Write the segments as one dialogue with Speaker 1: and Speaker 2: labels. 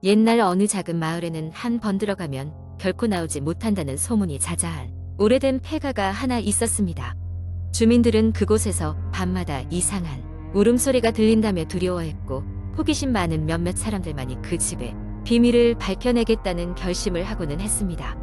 Speaker 1: 옛날 어느 작은 마을에는 한 번 들어가면 결코 나오지 못한다는 소문이 자자한 오래된 폐가가 하나 있었습니다. 주민들은 그곳에서 밤마다 이상한 울음소리가 들린다며 두려워했고 호기심 많은 몇몇 사람들만이 그 집의 비밀을 밝혀내겠다는 결심을 하고는 했습니다.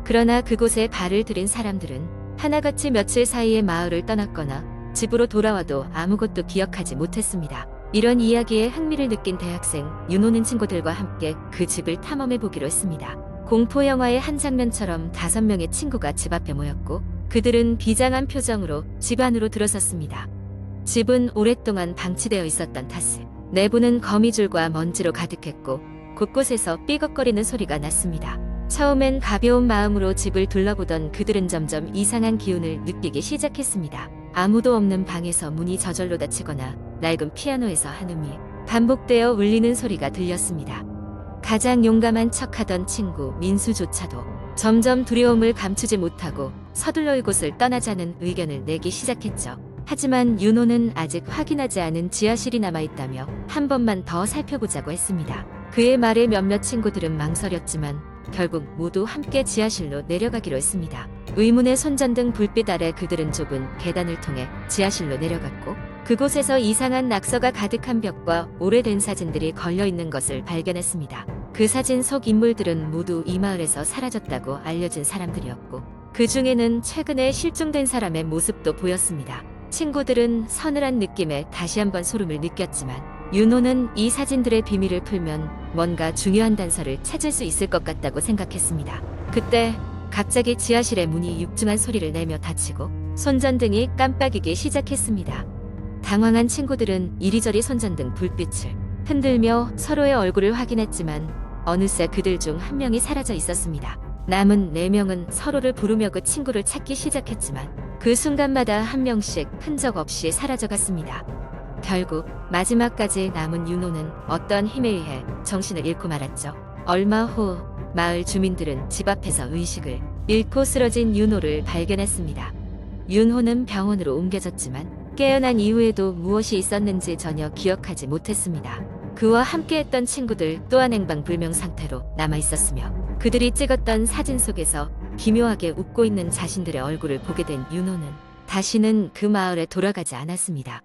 Speaker 1: 그러나 그곳에 발을 들인 사람들은 하나같이 며칠 사이에 마을을 떠났거나 집으로 돌아와도 아무것도 기억하지 못했습니다. 이런 이야기에 흥미를 느낀 대학생 윤호는 친구들과 함께 그 집을 탐험해 보기로 했습니다. 공포영화의 한 장면처럼 5명의 친구가 집 앞에 모였고 그들은 비장한 표정으로 집 안으로 들어섰습니다. 집은 오랫동안 방치되어 있었던 탓에 내부는 거미줄과 먼지로 가득했고 곳곳에서 삐걱거리는 소리가 났습니다. 처음엔 가벼운 마음으로 집을 둘러보던 그들은 점점 이상한 기운을 느끼기 시작했습니다. 아무도 없는 방에서 문이 저절로 닫히거나 낡은 피아노에서 한음이 반복되어 울리는 소리가 들렸습니다. 가장 용감한 척하던 친구 민수조차도 점점 두려움을 감추지 못하고 서둘러 이곳을 떠나자는 의견을 내기 시작했죠. 하지만 윤호는 아직 확인하지 않은 지하실이 남아있다며 한 번만 더 살펴보자고 했습니다. 그의 말에 몇몇 친구들은 망설였지만 결국 모두 함께 지하실로 내려가기로 했습니다. 의문의 손전등 불빛 아래 그들은 좁은 계단을 통해 지하실로 내려갔고 그곳에서 이상한 낙서가 가득한 벽과 오래된 사진들이 걸려있는 것을 발견했습니다. 그 사진 속 인물들은 모두 이 마을에서 사라졌다고 알려진 사람들이었고 그 중에는 최근에 실종된 사람의 모습도 보였습니다. 친구들은 서늘한 느낌에 다시 한번 소름을 느꼈지만 윤호는 이 사진들의 비밀을 풀면 뭔가 중요한 단서를 찾을 수 있을 것 같다고 생각했습니다. 그때 갑자기 지하실의 문이 육중한 소리를 내며 닫히고 손전등이 깜빡이기 시작했습니다. 당황한 친구들은 이리저리 손전등 불빛을 흔들며 서로의 얼굴을 확인했지만 어느새 그들 중 한 명이 사라져 있었습니다. 남은 4명은 서로를 부르며 그 친구를 찾기 시작했지만 그 순간마다 한 명씩 흔적 없이 사라져갔습니다. 결국 마지막까지 남은 윤호는 어떤 힘에 의해 정신을 잃고 말았죠. 얼마 후 마을 주민들은 집 앞에서 의식을 잃고 쓰러진 윤호를 발견했습니다. 윤호는 병원으로 옮겨졌지만 깨어난 이후에도 무엇이 있었는지 전혀 기억하지 못했습니다. 그와 함께했던 친구들 또한 행방불명 상태로 남아있었으며 그들이 찍었던 사진 속에서 기묘하게 웃고 있는 자신들의 얼굴을 보게 된 윤호는 다시는 그 마을에 돌아가지 않았습니다.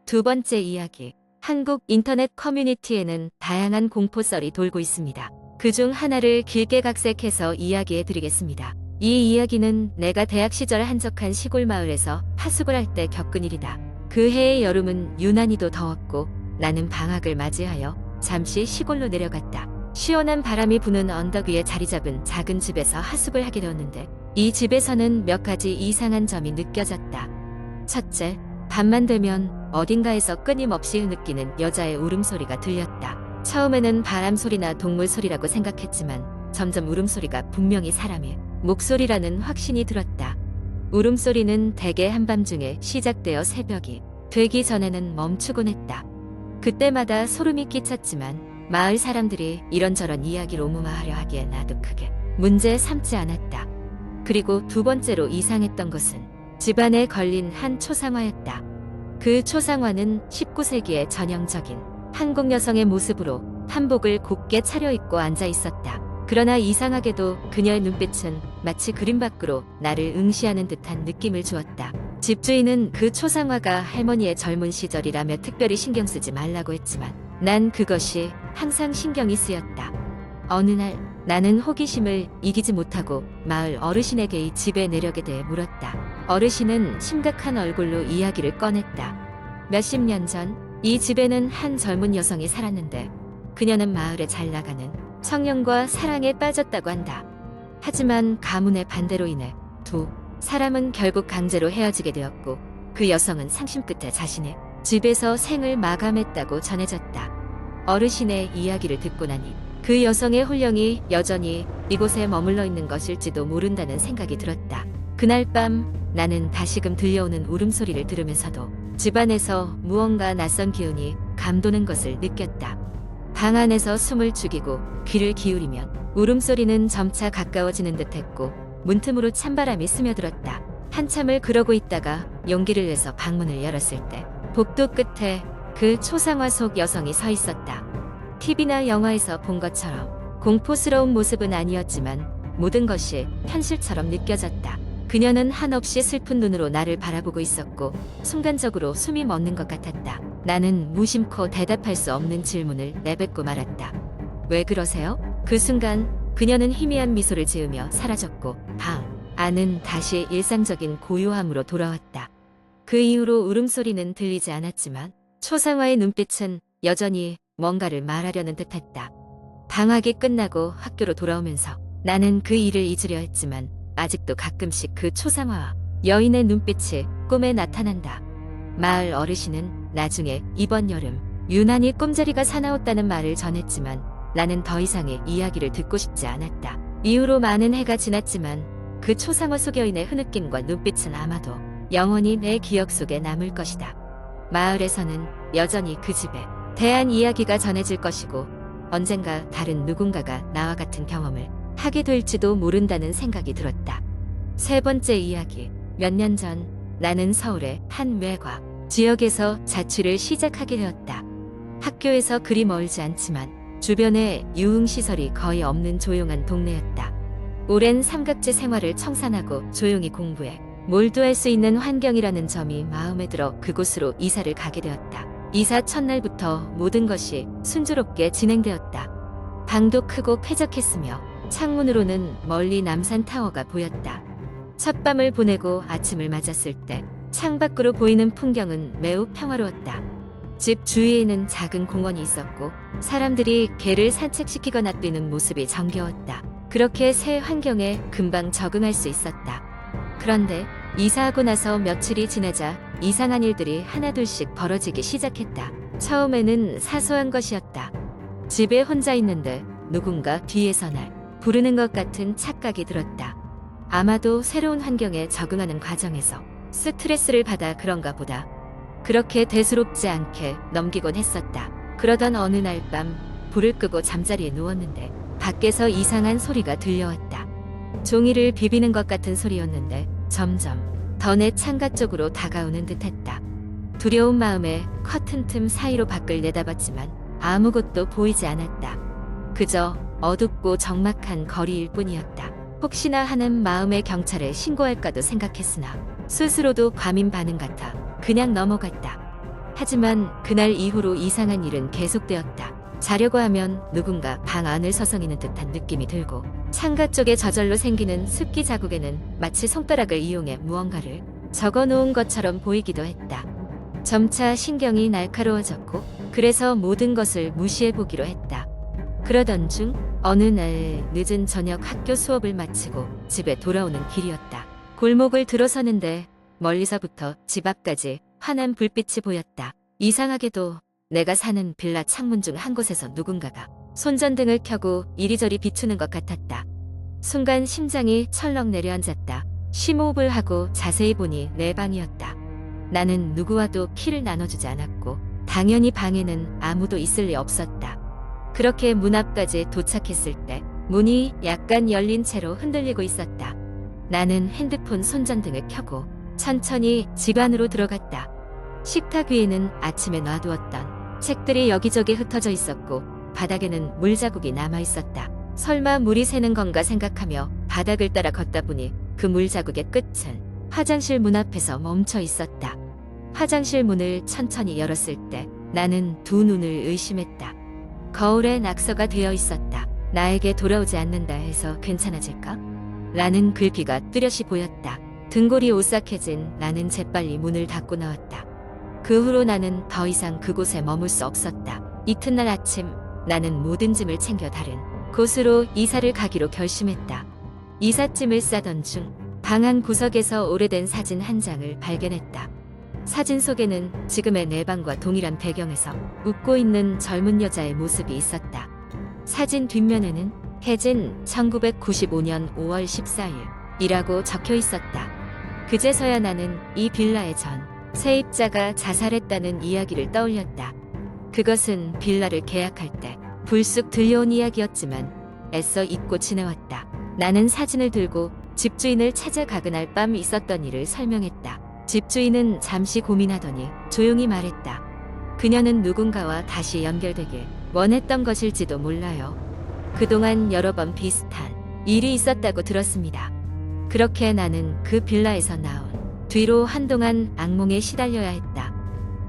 Speaker 1: 두 번째 이야기. 한국 인터넷 커뮤니티에는 다양한 공포썰이 돌고 있습니다. 그중 하나를 길게 각색해서 이야기해 드리겠습니다. 이 이야기는 내가 대학 시절 한적한 시골 마을에서 하숙을 할 때 겪은 일이다. 그 해의 여름은 유난히도 더웠고 나는 방학을 맞이하여 잠시 시골로 내려갔다. 시원한 바람이 부는 언덕 위에 자리 잡은 작은 집에서 하숙을 하게 되었는데 이 집에서는 몇 가지 이상한 점이 느껴졌다. 첫째, 밤만 되면 어딘가에서 끊임없이 흐느끼는 여자의 울음소리가 들렸다. 처음에는 바람 소리나 동물 소리라고 생각했지만 점점 울음소리가 분명히 사람의 목소리라는 확신이 들었다. 울음소리는 대개 한밤중에 시작되어 새벽이 되기 전에는 멈추곤 했다. 그때마다 소름이 끼쳤지만 마을 사람들이 이런저런 이야기로 무마하려 하기에 나도 크게 문제 삼지 않았다. 그리고 두 번째로 이상했던 것은 집안에 걸린 한 초상화였다. 그 초상화는 19세기의 전형적인 한국 여성의 모습으로 한복을 곱게 차려입고 앉아 있었다. 그러나 이상하게도 그녀의 눈빛은 마치 그림 밖으로 나를 응시하는 듯한 느낌을 주었다. 집주인은 그 초상화가 할머니의 젊은 시절이라며 특별히 신경 쓰지 말라고 했지만 난 그것이 항상 신경이 쓰였다. 어느 날 나는 호기심을 이기지 못하고 마을 어르신에게 이 집의 내력에 대해 물었다. 어르신은 심각한 얼굴로 이야기를 꺼냈다. 몇십 년 전 이 집에는 한 젊은 여성이 살았는데 그녀는 마을에 잘 나가는 청년과 사랑에 빠졌다고 한다. 하지만 가문의 반대로 인해 두 사람은 결국 강제로 헤어지게 되었고 그 여성은 상심 끝에 자신의 집에서 생을 마감했다고 전해졌다. 어르신의 이야기를 듣고 나니 그 여성의 혼령이 여전히 이곳에 머물러 있는 것일지도 모른다는 생각이 들었다. 그날 밤 나는 다시금 들려오는 울음소리를 들으면서도 집안에서 무언가 낯선 기운이 감도는 것을 느꼈다. 방 안에서 숨을 죽이고 귀를 기울이면 울음소리는 점차 가까워지는 듯했고 문틈으로 찬바람이 스며들었다. 한참을 그러고 있다가 용기를 내서 방문을 열었을 때 복도 끝에 그 초상화 속 여성이 서 있었다. TV나 영화에서 본 것처럼 공포스러운 모습은 아니었지만 모든 것이 현실처럼 느껴졌다. 그녀는 한없이 슬픈 눈으로 나를 바라보고 있었고 순간적으로 숨이 멎는 것 같았다. 나는 무심코 대답할 수 없는 질문을 내뱉고 말았다. 왜 그러세요? 그 순간 그녀는 희미한 미소를 지으며 사라졌고 방 안은 다시 일상적인 고요함으로 돌아왔다. 그 이후로 울음소리는 들리지 않았지만 초상화의 눈빛은 여전히 뭔가를 말하려는 듯했다. 방학이 끝나고 학교로 돌아오면서 나는 그 일을 잊으려 했지만 아직도 가끔씩 그 초상화와 여인의 눈빛이 꿈에 나타난다. 마을 어르신은 나중에 이번 여름 유난히 꿈자리가 사나웠다는 말을 전했지만 나는 더 이상의 이야기를 듣고 싶지 않았다. 이후로 많은 해가 지났지만 그 초상화 속 여인의 흐느낌과 눈빛은 아마도 영원히 내 기억 속에 남을 것이다. 마을에서는 여전히 그 집에 대한 이야기가 전해질 것이고 언젠가 다른 누군가가 나와 같은 경험을 하게 될지도 모른다는 생각이 들었다. 세 번째 이야기. 몇 년 전 나는 서울의 한 외곽 지역에서 자취를 시작하게 되었다. 학교에서 그리 멀지 않지만 주변에 유흥시설이 거의 없는 조용한 동네였다. 오랜 삼각지 생활을 청산하고 조용히 공부해 몰두할 수 있는 환경이라는 점이 마음에 들어 그곳으로 이사를 가게 되었다. 이사 첫날부터 모든 것이 순조롭게 진행되었다. 방도 크고 쾌적했으며 창문으로는 멀리 남산타워가 보였다. 첫밤을 보내고 아침을 맞았을 때 창밖으로 보이는 풍경은 매우 평화로웠다. 집 주위에는 작은 공원이 있었고 사람들이 개를 산책시키거나 뛰는 모습이 정겨웠다. 그렇게 새 환경에 금방 적응할 수 있었다. 그런데 이사하고 나서 며칠이 지나자 이상한 일들이 하나둘씩 벌어지기 시작했다. 처음에는 사소한 것이었다. 집에 혼자 있는데 누군가 뒤에서 날 부르는 것 같은 착각이 들었다. 아마도 새로운 환경에 적응하는 과정에서 스트레스를 받아 그런가 보다. 그렇게 대수롭지 않게 넘기곤 했었다. 그러던 어느 날 밤 불을 끄고 잠자리에 누웠는데 밖에서 이상한 소리가 들려왔다. 종이를 비비는 것 같은 소리였는데 점점 더 내 창가 쪽으로 다가오는 듯했다. 두려운 마음에 커튼 틈 사이로 밖을 내다봤지만 아무것도 보이지 않았다. 그저 어둡고 적막한 거리일 뿐이었다. 혹시나 하는 마음에 경찰에 신고할까도 생각했으나 스스로도 과민 반응 같아 그냥 넘어갔다. 하지만 그날 이후로 이상한 일은 계속되었다. 자려고 하면 누군가 방 안을 서성이는 듯한 느낌이 들고 창가 쪽에 저절로 생기는 습기 자국에는 마치 손가락을 이용해 무언가를 적어놓은 것처럼 보이기도 했다. 점차 신경이 날카로워졌고 그래서 모든 것을 무시해보기로 했다. 그러던 중 어느 날 늦은 저녁 학교 수업을 마치고 집에 돌아오는 길이었다. 골목을 들어서는데 멀리서부터 집 앞까지 환한 불빛이 보였다. 이상하게도 내가 사는 빌라 창문 중 한 곳에서 누군가가 손전등을 켜고 이리저리 비추는 것 같았다. 순간 심장이 철렁 내려앉았다. 심호흡을 하고 자세히 보니 내 방이었다. 나는 누구와도 키를 나눠주지 않았고 당연히 방에는 아무도 있을 리 없었다. 그렇게 문 앞까지 도착했을 때 문이 약간 열린 채로 흔들리고 있었다. 나는 핸드폰 손전등을 켜고 천천히 집 안으로 들어갔다. 식탁 위에는 아침에 놔두었던 책들이 여기저기 흩어져 있었고 바닥에는 물자국이 남아 있었다. 설마 물이 새는 건가 생각하며 바닥을 따라 걷다 보니 그 물자국의 끝은 화장실 문 앞에서 멈춰 있었다. 화장실 문을 천천히 열었을 때 나는 두 눈을 의심했다. 거울에 낙서가 되어 있었다. 나에게 돌아오지 않는다 해서 괜찮아질까? 라는 글귀가 뚜렷이 보였다. 등골이 오싹해진 나는 재빨리 문을 닫고 나왔다. 그 후로 나는 더 이상 그곳에 머물 수 없었다. 이튿날 아침 나는 모든 짐을 챙겨 다른 곳으로 이사를 가기로 결심했다. 이삿짐을 싸던 중 방 한 구석에서 오래된 사진 한 장을 발견했다. 사진 속에는 지금의 내 방과 동일한 배경에서 웃고 있는 젊은 여자의 모습이 있었다. 사진 뒷면에는 해진 1995년 5월 14일 이라고 적혀 있었다. 그제서야 나는 이 빌라의 전 세입자가 자살했다는 이야기를 떠올렸다. 그것은 빌라를 계약할 때 불쑥 들려온 이야기였지만 애써 잊고 지내왔다. 나는 사진을 들고 집주인을 찾아가 그날 밤 있었던 일을 설명했다. 집주인은 잠시 고민하더니 조용히 말했다. 그녀는 누군가와 다시 연결되길 원했던 것일지도 몰라요. 그동안 여러 번 비슷한 일이 있었다고 들었습니다. 그렇게 나는 그 빌라에서 나온 뒤로 한동안 악몽에 시달려야 했다.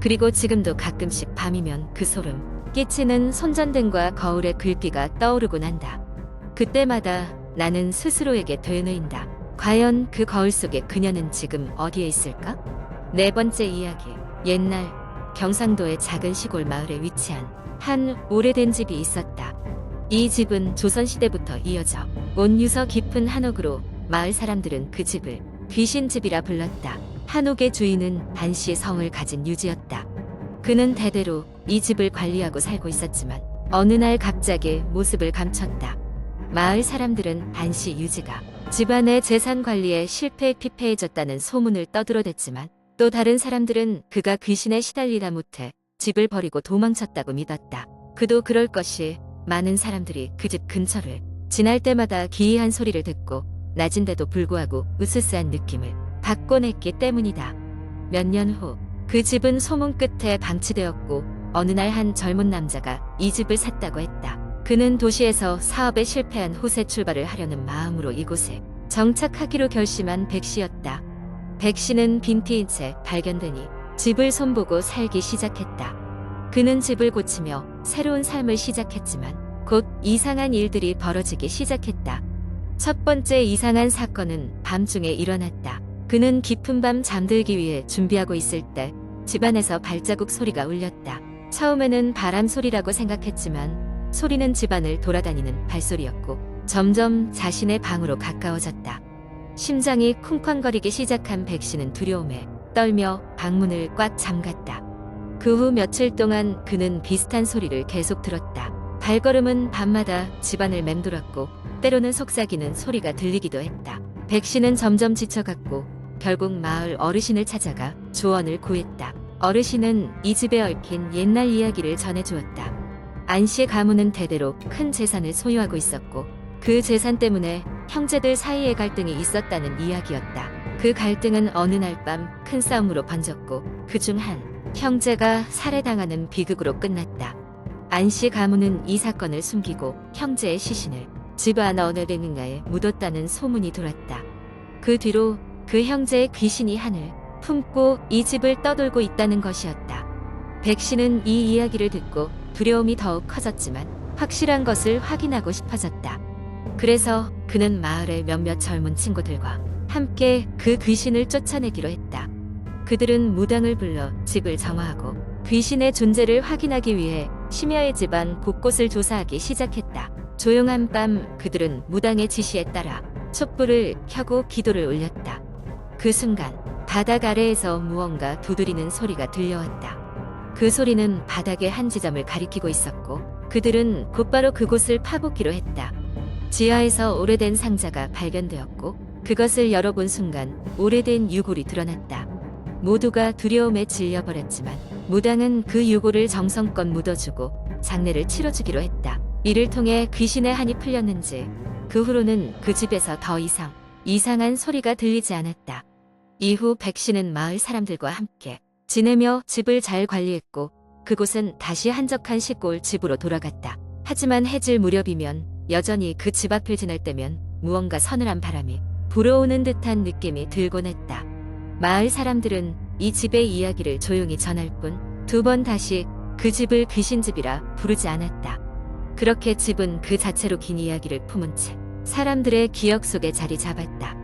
Speaker 1: 그리고 지금도 가끔씩 밤이면 그 소름 끼치는 손전등과 거울의 글귀가 떠오르곤 한다. 그때마다 나는 스스로에게 되뇌인다. 과연 그 거울 속에 그녀는 지금 어디에 있을까? 네 번째 이야기. 옛날 경상도의 작은 시골 마을에 위치한 한 오래된 집이 있었다. 이 집은 조선시대부터 이어져 온 유서 깊은 한옥으로 마을 사람들은 그 집을 귀신집이라 불렀다. 한옥의 주인은 한씨의 성을 가진 유지였다. 그는 대대로 이 집을 관리하고 살고 있었지만 어느 날 갑자기 모습을 감췄다. 마을 사람들은 한씨 유지가 집안의 재산 관리에 실패에 피폐해졌다는 소문을 떠들어댔지만 또 다른 사람들은 그가 귀신에 시달리다 못해 집을 버리고 도망쳤다고 믿었다. 그도 그럴 것이 많은 사람들이 그 집 근처를 지날 때마다 기이한 소리를 듣고 낮인데도 불구하고 으스스한 느낌을 받곤 했기 때문이다. 몇 년 후 그 집은 소문 끝에 방치되었고 어느 날 한 젊은 남자가 이 집을 샀다고 했다. 그는 도시에서 사업에 실패한 후세 출발을 하려는 마음으로 이곳에 정착하기로 결심한 백씨였다. 백씨는 빈티인 채 발견되니 집을 손보고 살기 시작했다. 그는 집을 고치며 새로운 삶을 시작했지만 곧 이상한 일들이 벌어지기 시작했다. 첫 번째 이상한 사건은 밤중에 일어났다. 그는 깊은 밤 잠들기 위해 준비하고 있을 때 집안에서 발자국 소리가 울렸다. 처음에는 바람 소리라고 생각했지만 소리는 집안을 돌아다니는 발소리였고 점점 자신의 방으로 가까워졌다. 심장이 쿵쾅거리기 시작한 백씨는 두려움에 떨며 방문을 꽉 잠갔다. 그 후 며칠 동안 그는 비슷한 소리를 계속 들었다. 발걸음은 밤마다 집안을 맴돌았고 때로는 속삭이는 소리가 들리기도 했다. 백씨는 점점 지쳐갔고 결국 마을 어르신을 찾아가 조언을 구했다. 어르신은 이 집에 얽힌 옛날 이야기를 전해주었다. 안씨 가문은 대대로 큰 재산을 소유하고 있었고 그 재산 때문에 형제들 사이에 갈등이 있었다는 이야기였다. 그 갈등은 어느 날 밤 큰 싸움으로 번졌고 그중 한 형제가 살해당하는 비극으로 끝났다. 안씨 가문은 이 사건을 숨기고 형제의 시신을 집 안 어느 데인가에 묻었다는 소문이 돌았다. 그 뒤로 그 형제의 귀신이 한을 품고 이 집을 떠돌고 있다는 것이었다. 백씨는 이 이야기를 듣고 두려움이 더욱 커졌지만 확실한 것을 확인하고 싶어졌다. 그래서 그는 마을의 몇몇 젊은 친구들과 함께 그 귀신을 쫓아내기로 했다. 그들은 무당을 불러 집을 정화하고 귀신의 존재를 확인하기 위해 심야의 집안 곳곳을 조사하기 시작했다. 조용한 밤 그들은 무당의 지시에 따라 촛불을 켜고 기도를 올렸다. 그 순간 바닥 아래에서 무언가 두드리는 소리가 들려왔다. 그 소리는 바닥의 한 지점을 가리키고 있었고 그들은 곧바로 그곳을 파보기로 했다. 지하에서 오래된 상자가 발견되었고 그것을 열어본 순간 오래된 유골이 드러났다. 모두가 두려움에 질려버렸지만 무당은 그 유골을 정성껏 묻어주고 장례를 치러주기로 했다. 이를 통해 귀신의 한이 풀렸는지 그 후로는 그 집에서 더 이상 이상한 소리가 들리지 않았다. 이후 백씨는 마을 사람들과 함께 지내며 집을 잘 관리했고 그곳은 다시 한적한 시골 집으로 돌아갔다. 하지만 해질 무렵이면 여전히 그 집 앞을 지날 때면 무언가 서늘한 바람이 불어오는 듯한 느낌이 들곤 했다. 마을 사람들은 이 집의 이야기를 조용히 전할 뿐 두 번 다시 그 집을 귀신집이라 부르지 않았다. 그렇게 집은 그 자체로 긴 이야기를 품은 채 사람들의 기억 속에 자리 잡았다.